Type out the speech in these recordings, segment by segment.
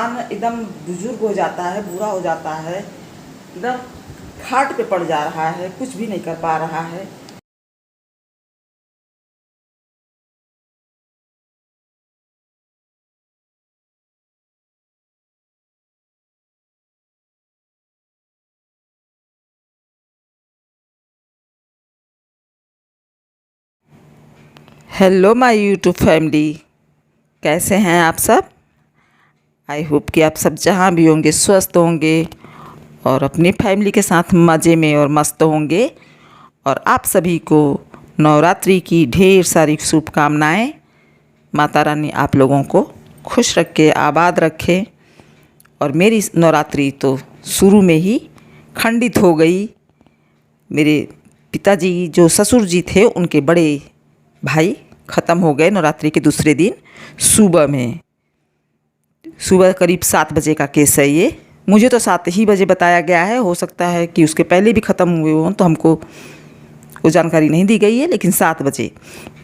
एकदम बुजुर्ग हो जाता है, बूढ़ा हो जाता है, एकदम खाट पे पड़ जा रहा है, कुछ भी नहीं कर पा रहा है। हेलो माय यूट्यूब फैमिली, कैसे हैं आप सब। आई होप कि आप सब जहाँ भी होंगे स्वस्थ होंगे और अपनी फैमिली के साथ मज़े में और मस्त होंगे। और आप सभी को नवरात्रि की ढेर सारी शुभकामनाएं। माता रानी आप लोगों को खुश रखे, आबाद रखे। और मेरी नवरात्रि तो शुरू में ही खंडित हो गई। मेरे पिताजी जो ससुर जी थे, उनके बड़े भाई ख़त्म हो गए नवरात्रि के दूसरे दिन सुबह में। सुबह करीब 7 बजे का केस है ये। मुझे तो 7 ही बजे बताया गया है, हो सकता है कि उसके पहले भी ख़त्म हुए हों, तो हमको वो जानकारी नहीं दी गई है, लेकिन 7 बजे।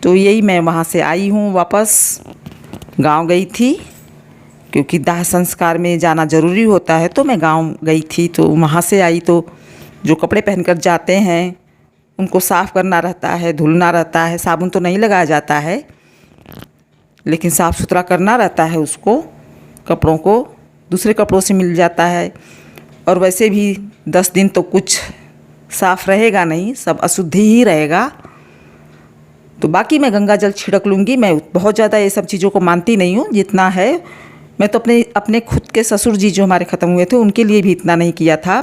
तो यही मैं वहाँ से आई हूँ, वापस गांव गई थी क्योंकि दाह संस्कार में जाना ज़रूरी होता है। तो मैं गांव गई थी, तो वहाँ से आई तो जो कपड़े पहनकर जाते हैं उनको साफ़ करना रहता है, धुलना रहता है। साबुन तो नहीं लगाया जाता है, लेकिन साफ़ सुथरा करना रहता है उसको। कपड़ों को दूसरे कपड़ों से मिल जाता है। और वैसे भी 10 दिन तो कुछ साफ़ रहेगा नहीं, सब अशुद्ध ही रहेगा। तो बाकी मैं गंगा जल छिड़क लूँगी। मैं बहुत ज़्यादा ये सब चीज़ों को मानती नहीं हूँ, जितना है। मैं तो अपने खुद के ससुर जी जो हमारे ख़त्म हुए थे, उनके लिए भी इतना नहीं किया था।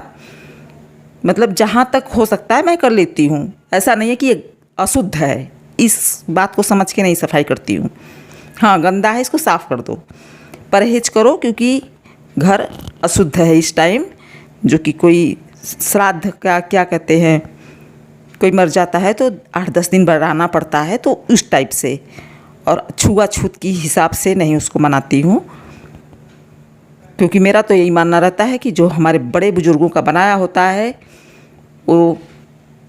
मतलब जहाँ तक हो सकता है मैं कर लेती हूँ। ऐसा नहीं है कि ये अशुद्ध है, इस बात को समझ के नहीं सफाई करती हूँ। हाँ, गंदा है, इसको साफ़ कर दो, परहेज करो, क्योंकि घर अशुद्ध है इस टाइम। जो कि कोई श्राद्ध का क्या कहते हैं, कोई मर जाता है तो 8-10 दिन बढ़ाना पड़ता है, तो उस टाइप से। और छुआछूत की हिसाब से नहीं उसको मनाती हूँ, क्योंकि मेरा तो यही मानना रहता है कि जो हमारे बड़े बुजुर्गों का बनाया होता है वो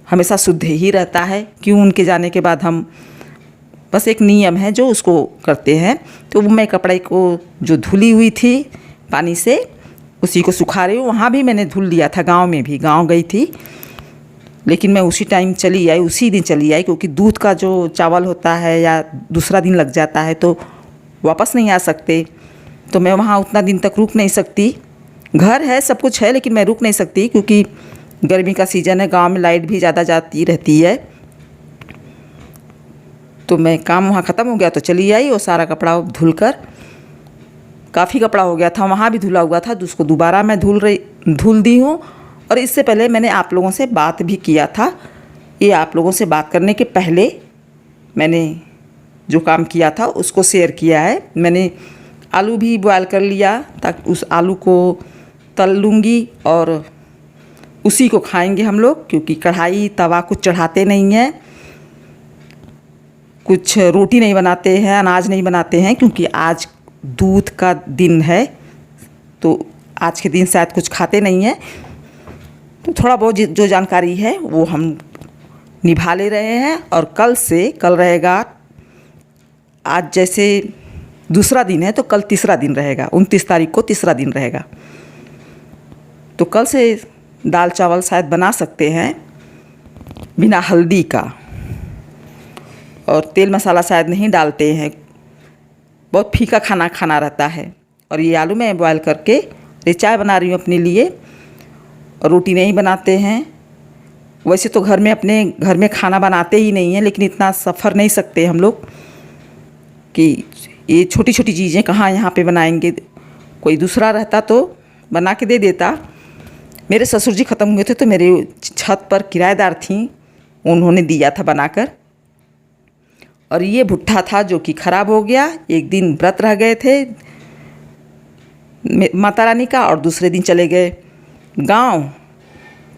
हमेशा शुद्ध ही रहता है। क्यों उनके जाने के बाद हम, बस एक नियम है जो उसको करते हैं। तो मैं कपड़े को जो धुली हुई थी पानी से, उसी को सुखा रही हूँ। वहाँ भी मैंने धुल लिया था, गांव में भी, गांव गई थी, लेकिन मैं उसी टाइम चली आई, उसी दिन चली आई, क्योंकि दूध का जो चावल होता है या दूसरा दिन लग जाता है तो वापस नहीं आ सकते। तो मैं वहाँ उतना दिन तक रुक नहीं सकती। घर है, सब कुछ है, लेकिन मैं रुक नहीं सकती क्योंकि गर्मी का सीज़न है, गांव में लाइट भी ज़्यादा जाती रहती है। तो मैं काम वहाँ ख़त्म हो गया तो चली आई, और सारा कपड़ा धुलकर, काफ़ी कपड़ा हो गया था, वहाँ भी धुला हुआ था, तो उसको दोबारा मैं धुल दी हूँ। और इससे पहले मैंने आप लोगों से बात भी किया था। ये आप लोगों से बात करने के पहले मैंने जो काम किया था उसको शेयर किया है। मैंने आलू भी बॉयल कर लिया, ताकि उस आलू को तल लूँगी और उसी को खाएंगे हम लोग, क्योंकि कढ़ाई तवा कुछ चढ़ाते नहीं हैं, कुछ रोटी नहीं बनाते हैं, अनाज नहीं बनाते हैं, क्योंकि आज दूध का दिन है। तो आज के दिन शायद कुछ खाते नहीं हैं। तो थोड़ा बहुत जो जानकारी है वो हम निभा ले रहे हैं। और कल रहेगा, आज जैसे दूसरा दिन है तो कल तीसरा दिन रहेगा, 29 तारीख को तीसरा दिन रहेगा। तो कल से दाल चावल शायद बना सकते हैं बिना हल्दी का, और तेल मसाला शायद नहीं डालते हैं। बहुत फीका खाना खाना रहता है। और ये आलू मैं बॉयल करके ये चाय बना रही हूँ अपने लिए, और रोटी नहीं बनाते हैं। वैसे तो अपने घर में खाना बनाते ही नहीं हैं, लेकिन इतना सफ़र नहीं सकते हम लोग कि ये छोटी छोटी चीज़ें कहाँ यहाँ पे बनाएंगे। कोई दूसरा रहता तो बना के दे देता। मेरे ससुर जी ख़त्म हुए थे तो मेरे छत पर किराएदार थीं, उन्होंने दिया था बनाकर। और ये भुट्टा था जो कि ख़राब हो गया। एक दिन व्रत रह गए थे माता रानी का, और दूसरे दिन चले गए गांव,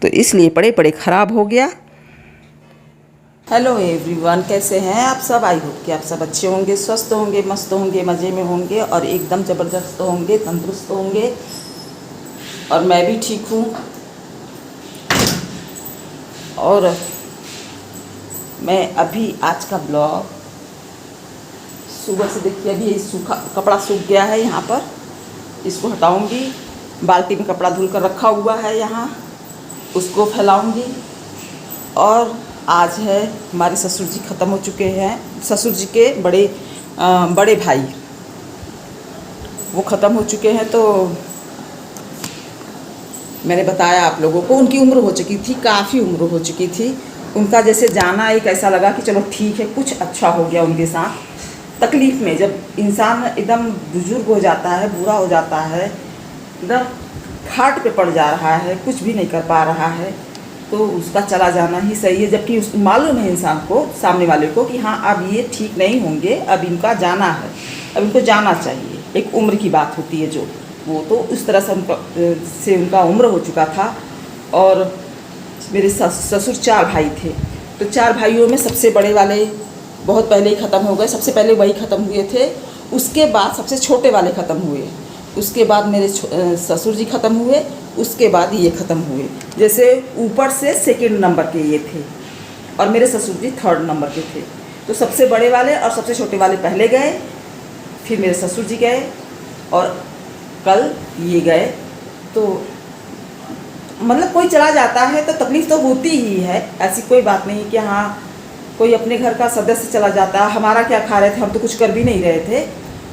तो इसलिए पड़े ख़राब हो गया। हेलो एवरीवन, कैसे हैं आप सब। आई होप कि आप सब अच्छे होंगे, स्वस्थ होंगे, मस्त होंगे, मज़े में होंगे, और एकदम ज़बरदस्त होंगे, तंदुरुस्त होंगे। और मैं भी ठीक हूँ। और मैं अभी आज का ब्लॉग सुबह से देखिए, अभी सूखा कपड़ा सूख गया है यहाँ पर, इसको हटाऊंगी। बाल्टी में कपड़ा धुल कर रखा हुआ है यहाँ, उसको फैलाऊंगी। और आज है हमारे ससुर जी ख़त्म हो चुके हैं, ससुर जी के बड़े भाई वो ख़त्म हो चुके हैं। तो मैंने बताया आप लोगों को, उनकी उम्र हो चुकी थी, काफ़ी उम्र हो चुकी थी। उनका जैसे जाना एक ऐसा लगा कि चलो ठीक है, कुछ अच्छा हो गया उनके साथ। तकलीफ़ में जब इंसान एकदम बुजुर्ग हो जाता है, बूढ़ा हो जाता है, एकदम खाट पे पड़ जा रहा है, कुछ भी नहीं कर पा रहा है, तो उसका चला जाना ही सही है। जबकि उस मालूम है इंसान को, सामने वाले को, कि हाँ अब ये ठीक नहीं होंगे, अब इनका जाना है, अब इनको जाना चाहिए। एक उम्र की बात होती है जो, वो तो उस तरह से उनका उम्र हो चुका था। और मेरे ससुर 4 भाई थे, तो 4 भाइयों में सबसे बड़े वाले बहुत पहले ही ख़त्म हो गए। सबसे पहले वही ख़त्म हुए थे, उसके बाद सबसे छोटे वाले ख़त्म हुए, उसके बाद मेरे ससुर जी ख़त्म हुए, उसके बाद ये ख़त्म हुए। जैसे ऊपर से सेकंड नंबर के ये थे और मेरे ससुर जी 3rd नंबर के थे। तो सबसे बड़े वाले और सबसे छोटे वाले पहले गए, फिर मेरे ससुर जी गए और कल ये गए। तो मतलब कोई चला जाता है तो तकलीफ़ तो होती ही है, ऐसी कोई बात नहीं कि हाँ कोई अपने घर का सदस्य चला जाता। हमारा क्या खा रहे थे, हम तो कुछ कर भी नहीं रहे थे,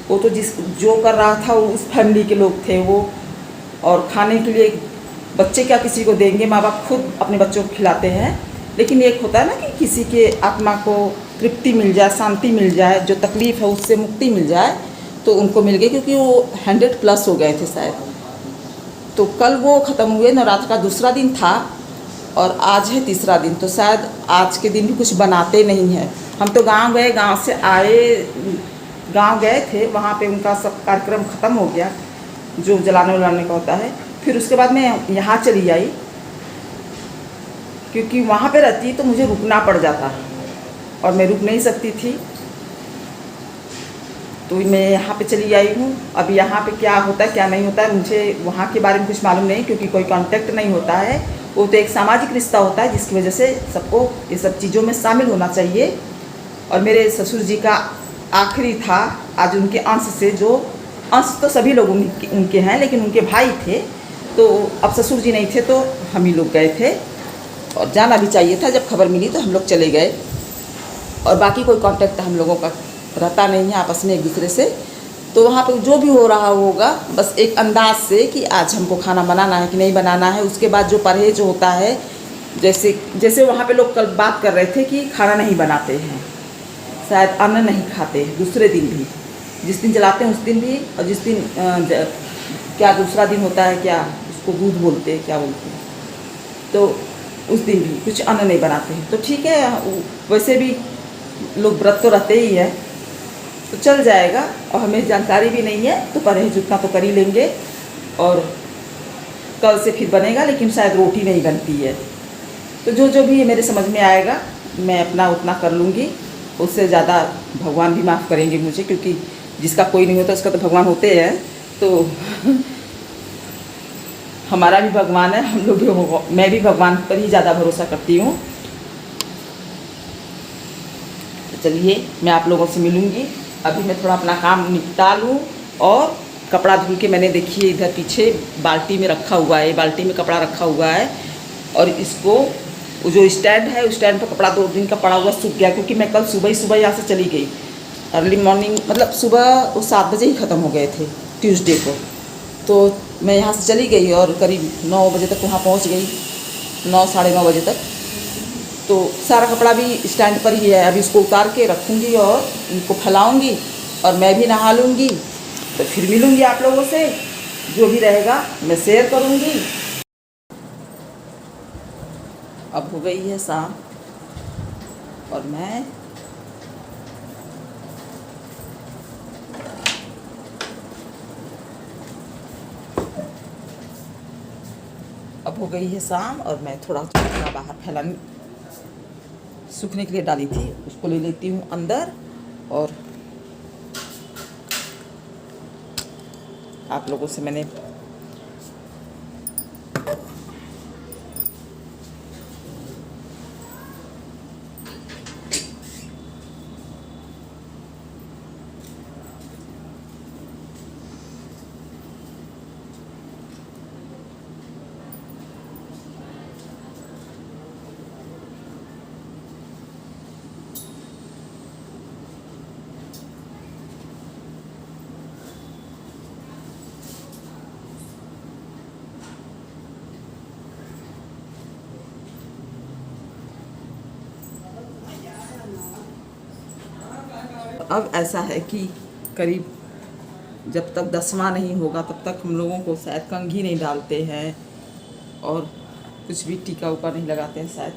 वो तो जो कर रहा था वो उस फैमिली के लोग थे वो। और खाने के लिए बच्चे क्या किसी को देंगे, माँ बाप खुद अपने बच्चों को खिलाते हैं। लेकिन एक होता है ना कि किसी के आत्मा को तृप्ति मिल जाए, शांति मिल जाए, जो तकलीफ़ है उससे मुक्ति मिल जाए, तो उनको मिल गई, क्योंकि वो 100+ हो गए थे शायद। तो कल वो ख़त्म हुए, नवरात्र का दूसरा दिन था और आज है तीसरा दिन। तो शायद आज के दिन भी कुछ बनाते नहीं हैं। हम तो गांव गए, गांव से आए, गांव गए थे, वहाँ पे उनका सब कार्यक्रम ख़त्म हो गया जो जलाने उलाने का होता है। फिर उसके बाद मैं यहाँ चली आई, क्योंकि वहाँ पे रहती तो मुझे रुकना पड़ जाता और मैं रुक नहीं सकती थी, तो मैं यहाँ पे चली आई हूँ। अब यहाँ पे क्या होता है क्या नहीं होता है मुझे वहाँ के बारे में कुछ मालूम नहीं, क्योंकि कोई कांटेक्ट नहीं होता है। वो तो एक सामाजिक रिश्ता होता है, जिसकी वजह से सबको ये सब चीज़ों में शामिल होना चाहिए। और मेरे ससुर जी का आखिरी था आज, उनके अंश से, जो अंश तो सभी लोग उनके हैं, लेकिन उनके भाई थे, तो अब ससुर जी नहीं थे तो हम ही लोग गए थे। और जाना भी चाहिए था, जब खबर मिली तो हम लोग चले गए। और बाकी कोई कांटेक्ट हम लोगों का रहता नहीं है आपस में एक दूसरे से। तो वहाँ पे जो भी हो रहा होगा बस एक अंदाज से कि आज हमको खाना बनाना है कि नहीं बनाना है। उसके बाद जो परहेज होता है, जैसे वहाँ पे लोग कल बात कर रहे थे कि खाना नहीं बनाते हैं, शायद अन्न नहीं खाते दूसरे दिन भी, जिस दिन जलाते हैं उस दिन भी, और जिस दिन क्या दूसरा दिन होता है, क्या उसको दूध बोलते हैं, क्या बोलते हैं, तो उस दिन भी कुछ अन्न नहीं बनाते हैं। तो ठीक है, वैसे भी लोग व्रत तो रहते ही है, तो चल जाएगा। और हमें जानकारी भी नहीं है तो परहेज उतना तो कर ही लेंगे। और कल से फिर बनेगा, लेकिन शायद रोटी नहीं बनती है। तो जो भी मेरे समझ में आएगा मैं अपना उतना कर लूँगी, उससे ज़्यादा भगवान भी माफ़ करेंगे मुझे, क्योंकि जिसका कोई नहीं होता उसका तो भगवान होते हैं। तो हमारा भी भगवान है, हम लोग भी, मैं भी भगवान पर ही ज़्यादा भरोसा करती हूँ। चलिए मैं आप लोगों से मिलूँगी, अभी मैं थोड़ा अपना काम निपटा लूँ। और कपड़ा धुल के मैंने, देखिए इधर पीछे बाल्टी में रखा हुआ है, बाल्टी में कपड़ा रखा हुआ है। और इसको जो स्टैंड है, उस स्टैंड पर कपड़ा 2 दिन का पड़ा हुआ सूख गया, क्योंकि मैं कल सुबह ही सुबह यहाँ से चली गई, अर्ली मॉर्निंग, मतलब सुबह वो 7 बजे ही ख़त्म हो गए थे ट्यूसडे को। तो मैं यहाँ से चली गई और करीब 9 बजे तक वहाँ पहुँच गई, 9 साढ़े 9 बजे तक। तो सारा कपड़ा भी स्टैंड पर ही है, अभी इसको उतार के रखूँगी और इनको फैलाऊँगी और मैं भी नहा लूँगी। तो फिर मिलूँगी आप लोगों से, जो भी रहेगा मैं शेयर करूँगी। अब हो गई है शाम और मैं और मैं थोड़ा कपड़ा बाहर फैलाने सूखने के लिए डाली थी, उसको ले लेती हूँ अंदर। और आप लोगों से मैंने अब ऐसा है कि करीब जब तक 10वां नहीं होगा तब तक हम लोगों को शायद कंघी नहीं डालते हैं और कुछ भी टीका उका नहीं लगाते हैं। शायद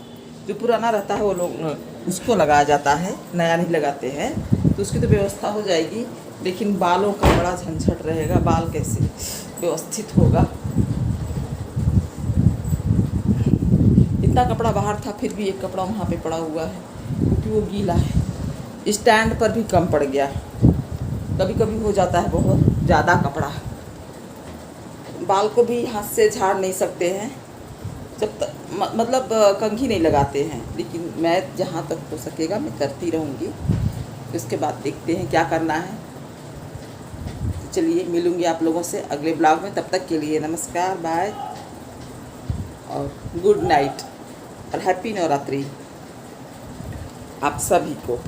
जो पुराना रहता है वो लोग उसको लगाया जाता है, नया नहीं लगाते हैं। तो उसकी तो व्यवस्था हो जाएगी, लेकिन बालों का बड़ा झंझट रहेगा। बाल कैसे व्यवस्थित होगा। इतना कपड़ा बाहर था, फिर भी एक कपड़ा वहाँ पे पड़ा हुआ है क्योंकि वो गीला है। स्टैंड पर भी कम पड़ गया। कभी कभी हो जाता है बहुत ज़्यादा कपड़ा। बाल को भी हाथ से झाड़ नहीं सकते हैं जब तक मतलब कंघी नहीं लगाते हैं, लेकिन मैं जहाँ तक हो सकेगा मैं करती रहूँगी। उसके बाद देखते हैं क्या करना है। तो चलिए मिलूँगी आप लोगों से अगले ब्लॉग में। तब तक के लिए नमस्कार, बाय और गुड नाइट और हैप्पी नवरात्रि आप सभी को।